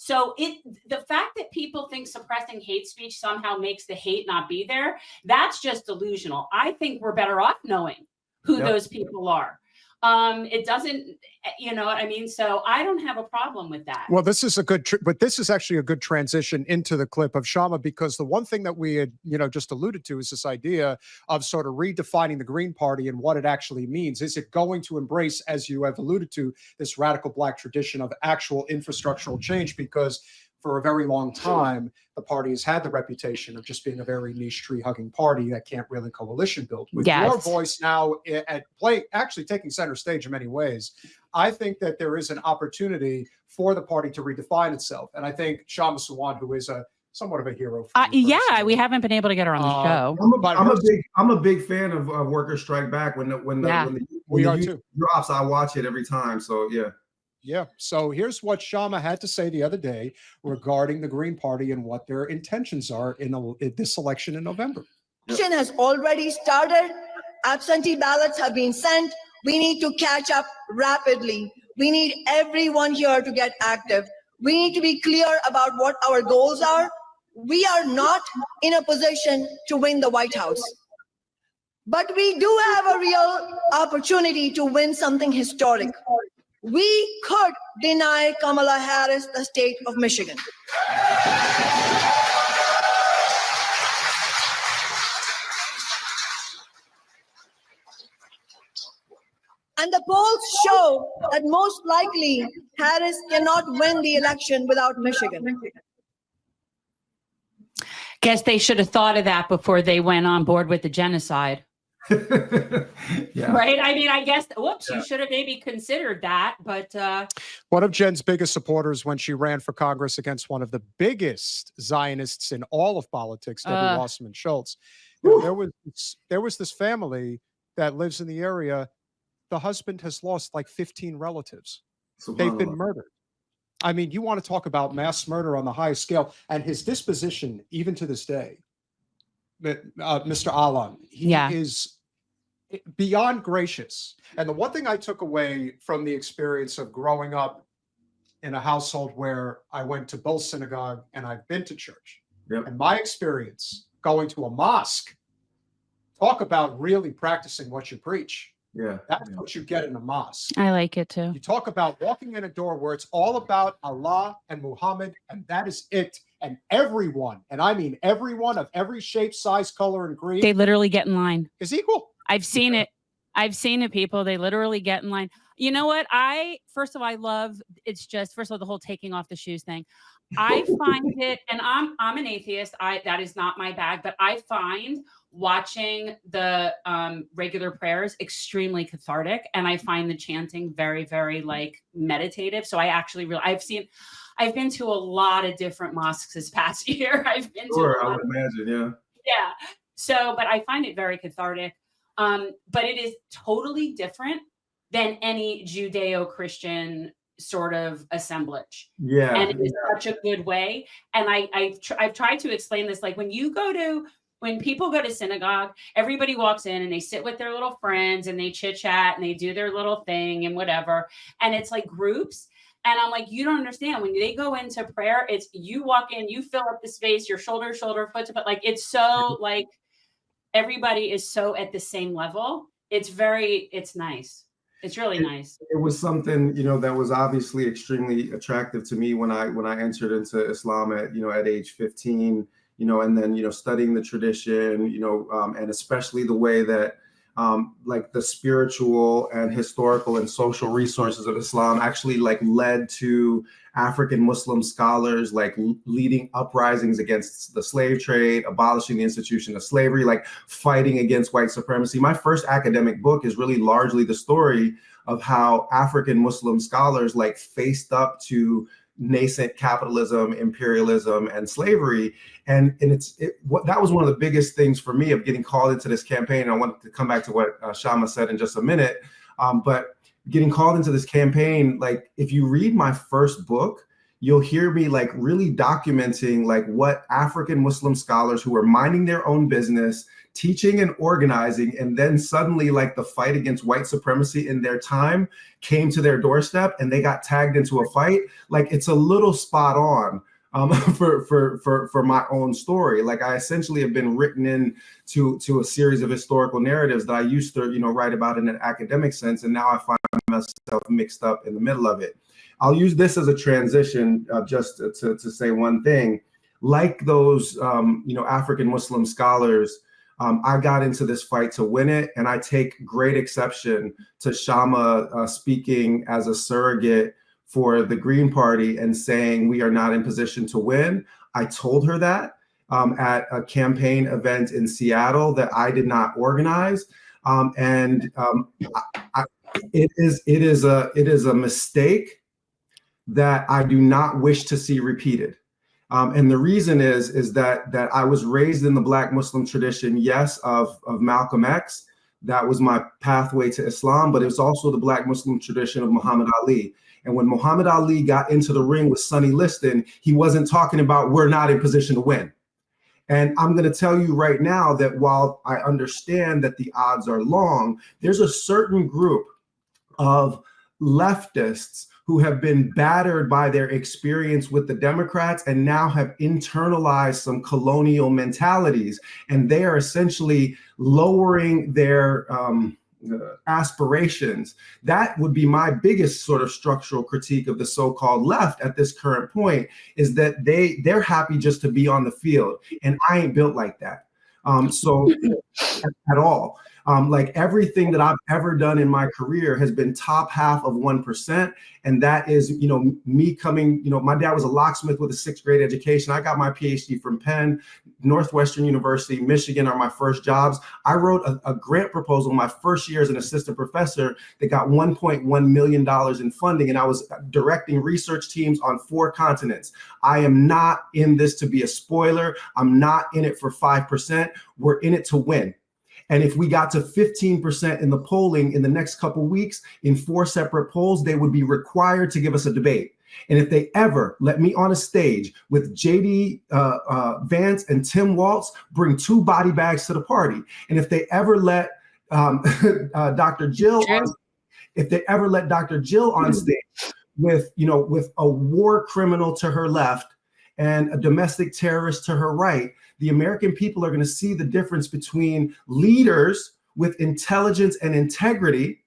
So the fact that people think suppressing hate speech somehow makes the hate not be there, that's just delusional. I think we're better off knowing who those people are. It doesn't, you know what I mean? So I don't have a problem with that. Well, this is a good, but this is actually a good transition into the clip of Kshama, because the one thing that we had, just alluded to is this idea of sort of redefining the Green Party and what it actually means. Is it going to embrace, as you have alluded to, this radical Black tradition of actual infrastructural change? Because for a very long time, the party has had the reputation of just being a very niche tree-hugging party that can't really coalition build. With your voice now at play, actually taking center stage in many ways, I think that there is an opportunity for the party to redefine itself. And I think Kshama Sawant, who is somewhat of a hero. We haven't been able to get her on the show. I'm a big fan of Workers Strike Back. When the youth drops, I watch it every time. So yeah. Yeah. So here's what Kshama had to say the other day regarding the Green Party and what their intentions are in this election in November. Election has already started. Absentee ballots have been sent. We need to catch up rapidly. We need everyone here to get active. We need to be clear about what our goals are. We are not in a position to win the White House, but we do have a real opportunity to win something historic. We could deny Kamala Harris the state of Michigan. And the polls show that most likely Harris cannot win the election without Michigan. Guess they should have thought of that before they went on board with the genocide. Right. I mean, I guess, you should have maybe considered that. But one of Jen's biggest supporters when she ran for Congress against one of the biggest Zionists in all of politics, Debbie Wasserman Schultz, there was this family that lives in the area. The husband has lost like 15 relatives. They've been murdered. I mean, you want to talk about mass murder on the highest scale, and his disposition, even to this day, Mr. Alan, he is beyond gracious. And the one thing I took away from the experience of growing up in a household where I went to both synagogue and I've been to church, and my experience going to a mosque, talk about really practicing what you preach. That's what you get in a mosque. I like it too. You talk about walking in a door where it's all about Allah and Muhammad, and that is it. And everyone, and I mean everyone of every shape, size, color, and creed, they literally get in line. Is equal. I've seen it. I've seen it, people. They literally get in line. You know what? First of all, I love, first of all, the whole taking off the shoes thing. I find it, and I'm an atheist. That is not my bag, but I find watching the regular prayers extremely cathartic, and I find the chanting very, very like meditative. So I actually I've been to a lot of different mosques this past year. I've been to I would imagine, yeah. So, but I find it very cathartic. But it is totally different than any Judeo-Christian sort of assemblage. And it is such a good way. And I've tried to explain this, like when people go to synagogue, everybody walks in and they sit with their little friends and they chit chat and they do their little thing and whatever. And it's like groups. And I'm like, you don't understand. When they go into prayer, it's you walk in, you fill up the space, your shoulder, foot to foot. Like it's so like everybody is so at the same level. It's nice. It's really nice. It was something, that was obviously extremely attractive to me when I entered into Islam at age 15, and then, studying the tradition, and especially the way that like the spiritual and historical and social resources of Islam actually like led to African Muslim scholars like leading uprisings against the slave trade, abolishing the institution of slavery, like fighting against white supremacy. My first academic book is really largely the story of how African Muslim scholars like faced up to nascent capitalism, imperialism, and slavery. And that was one of the biggest things for me of getting called into this campaign. And I wanted to come back to what Kshama said in just a minute. But getting called into this campaign, like if you read my first book, you'll hear me like really documenting like what African Muslim scholars who are minding their own business, teaching and organizing, and then suddenly like the fight against white supremacy in their time came to their doorstep and they got tagged into a fight. Like it's a little spot on for my own story. Like I essentially have been written in to a series of historical narratives that I used to, write about in an academic sense, and now I find myself mixed up in the middle of it. I'll use this as a transition just to say one thing. Like those, African Muslim scholars, I got into this fight to win it, and I take great exception to Kshama speaking as a surrogate for the Green Party and saying we are not in position to win. I told her that at a campaign event in Seattle that I did not organize, it is a mistake that I do not wish to see repeated. And the reason is that I was raised in the Black Muslim tradition, yes, of Malcolm X. That was my pathway to Islam, but it was also the Black Muslim tradition of Muhammad Ali. And when Muhammad Ali got into the ring with Sonny Liston, he wasn't talking about we're not in position to win. And I'm going to tell you right now that while I understand that the odds are long, there's a certain group of leftists who have been battered by their experience with the Democrats and now have internalized some colonial mentalities. And they are essentially lowering their aspirations. That would be my biggest sort of structural critique of the so-called left at this current point, is that they're happy just to be on the field. And I ain't built like that. So at all. Like everything that I've ever done in my career has been top half of 1%. And that is, me coming, my dad was a locksmith with a 6th grade education. I got my PhD from Penn, Northwestern University, Michigan are my first jobs. I wrote a grant proposal my first year as an assistant professor that got $1.1 million in funding. And I was directing research teams on 4 continents. I am not in this to be a spoiler. I'm not in it for 5%. We're in it to win. And if we got to 15% in the polling in the next couple of weeks in 4 separate polls, they would be required to give us a debate. And if they ever let me on a stage with JD Vance and Tim Waltz, bring 2 body bags to the party. And if they ever let Dr. Jill on stage with a war criminal to her left and a domestic terrorist to her right, the American people are going to see the difference between leaders with intelligence and integrity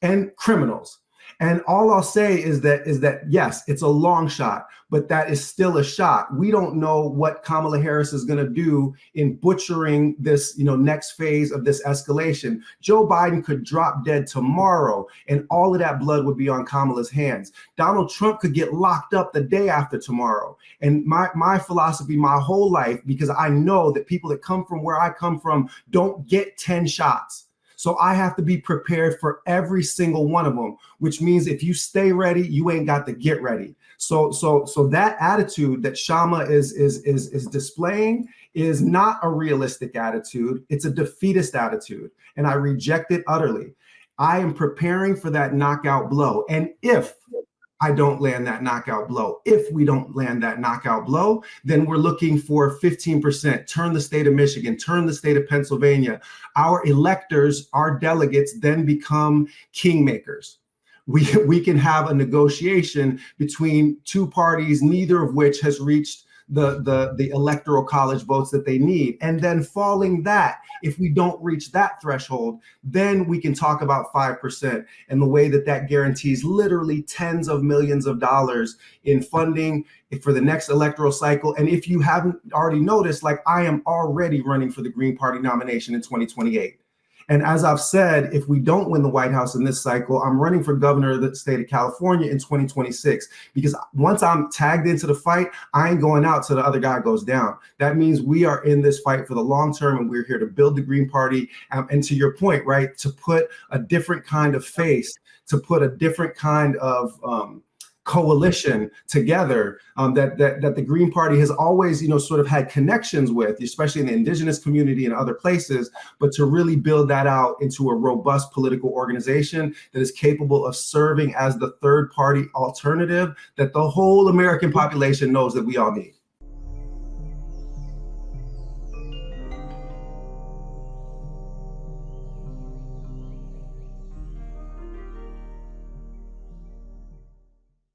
and criminals. And all I'll say is that yes, it's a long shot, but that is still a shot. We don't know what Kamala Harris is going to do in butchering this, next phase of this escalation. Joe Biden could drop dead tomorrow, and all of that blood would be on Kamala's hands. Donald Trump could get locked up the day after tomorrow. And my philosophy, my whole life, because I know that people that come from where I come from don't get 10 shots. So I have to be prepared for every single one of them, which means if you stay ready, you ain't got to get ready. So that attitude that Kshama is displaying is not a realistic attitude. It's a defeatist attitude, and I reject it utterly. I am preparing for that knockout blow. And if I don't land that knockout blow, if we don't land that knockout blow, then we're looking for 15%. Turn the state of Michigan, turn the state of Pennsylvania. Our electors, our delegates then become kingmakers. We can have a negotiation between 2 parties, neither of which has reached the electoral college votes that they need. And then following that, if we don't reach that threshold, then we can talk about 5% and the way that guarantees literally tens of millions of dollars in funding for the next electoral cycle. And if you haven't already noticed, like I am already running for the Green Party nomination in 2028. And as I've said, if we don't win the White House in this cycle, I'm running for governor of the state of California in 2026, because once I'm tagged into the fight, I ain't going out till the other guy goes down. That means we are in this fight for the long term, and we're here to build the Green Party. And to your point, right, to put a different kind of face, to put a different kind of coalition together that the Green Party has always, sort of had connections with, especially in the indigenous community and other places, but to really build that out into a robust political organization that is capable of serving as the third party alternative that the whole American population knows that we all need.